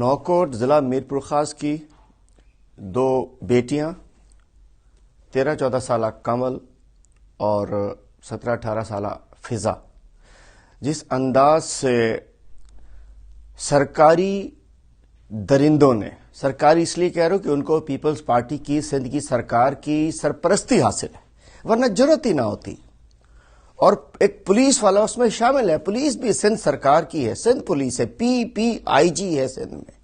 نوکوٹ ضلع میرپور خاص کی دو بیٹیاں 13-14 سالہ کمل اور 17-18 سالہ فضا جس انداز سے سرکاری درندوں نے، سرکاری اس لیے کہہ رہا ہوں کہ ان کو پیپلز پارٹی کی سندھ کی سرکار کی سرپرستی حاصل ہے، ورنہ جرت ہی نہ ہوتی. اور ایک پولیس والا اس میں شامل ہے، پولیس بھی سندھ سرکار کی ہے، سندھ پولیس ہے، PPIG ہے سندھ میں.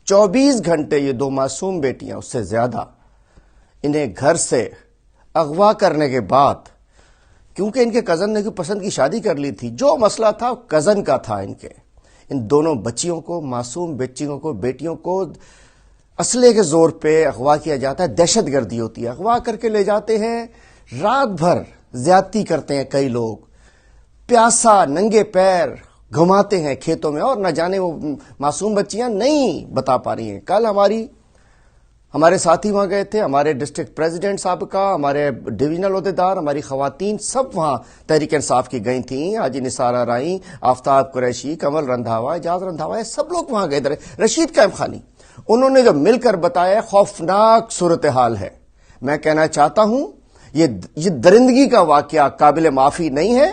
24 گھنٹے یہ دو معصوم بیٹیاں، اس سے زیادہ، انہیں گھر سے اغوا کرنے کے بعد، کیونکہ ان کے کزن نے پسند کی شادی کر لی تھی، جو مسئلہ تھا کزن کا تھا، ان دونوں بچیوں کو، معصوم بچیوں کو، بیٹیوں کو اسلحے کے زور پہ اغوا کیا جاتا ہے. دہشت گردی ہوتی ہے، اغوا کر کے لے جاتے ہیں، رات بھر زیادتی کرتے ہیں کئی لوگ، پیاسا ننگے پیر گھماتے ہیں کھیتوں میں، اور نہ جانے وہ معصوم بچیاں نہیں بتا پا رہی ہیں. کل ہمارے ساتھی وہاں گئے تھے، ہمارے ڈسٹرکٹ پریزیڈنٹ صاحب کا، ہمارے ڈویژنل عہدیدار، ہماری خواتین سب وہاں تحریک انصاف کی گئی تھیں. حاجی نثار آرائی، آفتاب قریشی، کمل رندھاوا، اعجاز رندھاوا، سب لوگ وہاں گئے تھے. رشید قائم خانی، انہوں نے جو مل کر بتایا خوفناک صورتحال ہے. میں کہنا چاہتا ہوں یہ درندگی کا واقعہ قابل معافی نہیں ہے.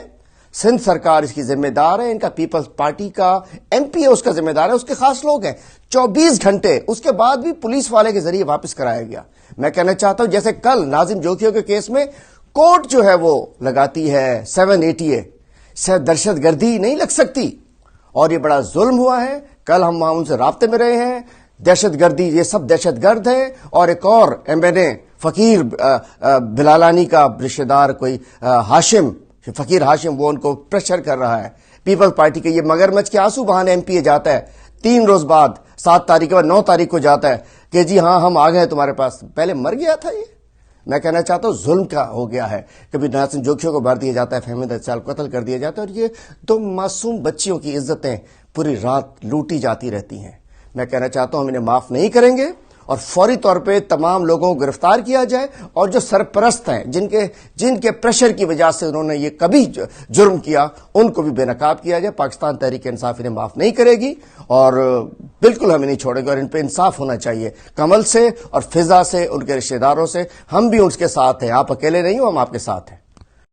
سندھ سرکار اس کی ذمہ دار ہے، ان کا پیپلز پارٹی کا MP ہے اس کا ذمہ دار ہے، اس کے خاص لوگ ہیں. 24 گھنٹے اس کے بعد بھی پولیس والے کے ذریعے واپس کرایا گیا. میں کہنا چاہتا ہوں جیسے کل ناظم جوکھیوں کے کیس میں کورٹ جو ہے وہ لگاتی ہے 780A سے دہشت گردی نہیں لگ سکتی، اور یہ بڑا ظلم ہوا ہے. کل ہم وہاں ان سے رابطے میں رہے ہیں. دہشت گردی، یہ سب دہشت گرد ہیں. اور ایک اور MNA فقیر بلالانی کا رشتہ دار کوئی فقیر ہاشم، وہ ان کو پریشر کر رہا ہے. پیپلز پارٹی کے یہ مگرمچھ کے آنسو بہانے MP جاتا ہے، 3 روز بعد 7 تاریخ کے بعد 9 تاریخ کو جاتا ہے کہ جی ہاں ہم آ گئے تمہارے پاس. پہلے مر گیا تھا یہ. میں کہنا چاہتا ہوں ظلم کا ہو گیا ہے. کبھی ناظم جوکھیوں کو مار دیا جاتا ہے، فہمید اچال کو قتل کر دیا جاتا ہے، اور یہ دو معصوم بچیوں کی عزتیں پوری رات لوٹی جاتی رہتی ہیں. میں کہنا چاہتا ہوں ہم انہیں معاف نہیں کریں گے، اور فوری طور پہ تمام لوگوں کو گرفتار کیا جائے، اور جو سرپرست ہیں جن کے پریشر کی وجہ سے انہوں نے یہ کبھی جرم کیا، ان کو بھی بے نقاب کیا جائے. پاکستان تحریک انصاف انہیں معاف نہیں کرے گی، اور بالکل ہمیں نہیں چھوڑے گے، اور ان پہ انصاف ہونا چاہیے. کمل سے اور فضا سے، ان کے رشتہ داروں سے، ہم بھی ان کے ساتھ ہیں. آپ اکیلے نہیں ہو، ہم آپ کے ساتھ ہیں.